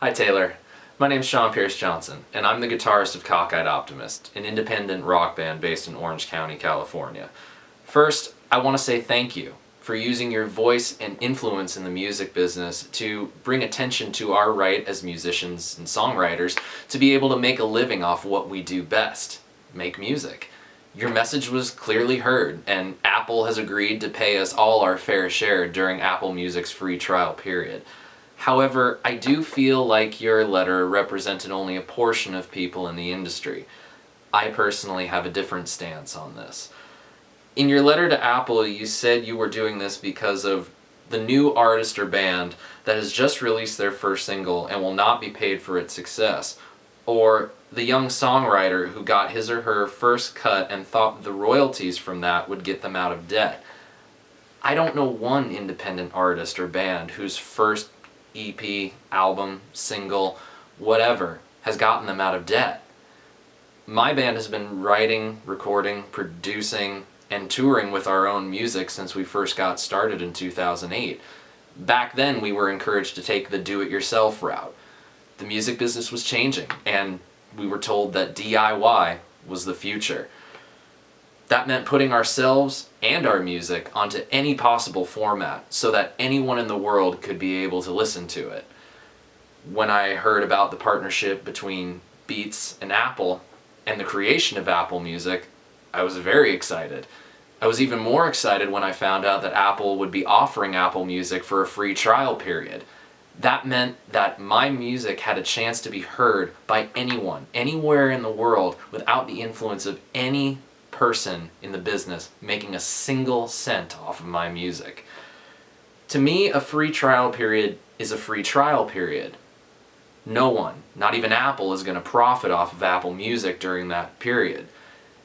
Hi Taylor, my name's Sean Pierce Johnson, and I'm the guitarist of Cockeyed Optimist, an independent rock band based in Orange County, California. First, I want to say thank you for using your voice and influence in the music business to bring attention to our right as musicians and songwriters to be able to make a living off what we do best, make music. Your message was clearly heard, and Apple has agreed to pay us all our fair share during Apple Music's free trial period. However, I do feel like your letter represented only a portion of people in the industry. I personally have a different stance on this. In your letter to Apple, you said you were doing this because of the new artist or band that has just released their first single and will not be paid for its success, or the young songwriter who got his or her first cut and thought the royalties from that would get them out of debt. I don't know one independent artist or band whose first EP, album, single, whatever, has gotten them out of debt. My band has been writing, recording, producing, and touring with our own music since we first got started in 2008. Back then we were encouraged to take the do-it-yourself route. The music business was changing, and we were told that DIY was the future. That meant putting ourselves and our music onto any possible format so that anyone in the world could be able to listen to it. When I heard about the partnership between Beats and Apple and the creation of Apple Music, I was very excited. I was even more excited when I found out that Apple would be offering Apple Music for a free trial period. That meant that my music had a chance to be heard by anyone, anywhere in the world, without the influence of any person in the business making a single cent off of my music. To me, a free trial period is a free trial period. No one, not even Apple, is going to profit off of Apple Music during that period.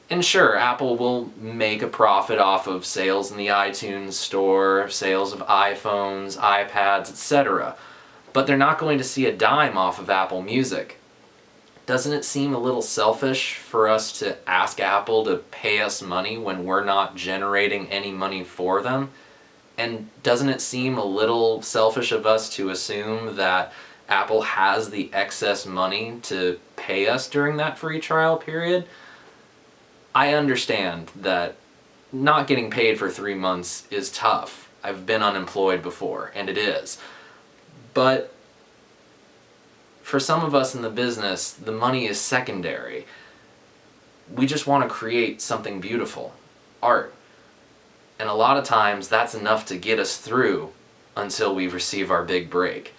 And sure, Apple will make a profit off of sales in the iTunes store, sales of iPhones, iPads, etc. But they're not going to see a dime off of Apple Music. Doesn't it seem a little selfish for us to ask Apple to pay us money when we're not generating any money for them? And doesn't it seem a little selfish of us to assume that Apple has the excess money to pay us during that free trial period? I understand that not getting paid for 3 months is tough. I've been unemployed before, and it is. But for some of us in the business, the money is secondary. We just want to create something beautiful, art. And a lot of times that's enough to get us through until we receive our big break.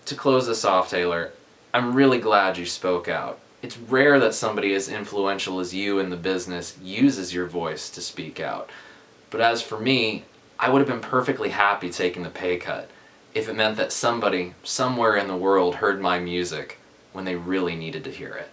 To close this off, Taylor, I'm really glad you spoke out. It's rare that somebody as influential as you in the business uses your voice to speak out. But as for me, I would have been perfectly happy taking the pay cut if it meant that somebody, somewhere in the world, heard my music when they really needed to hear it.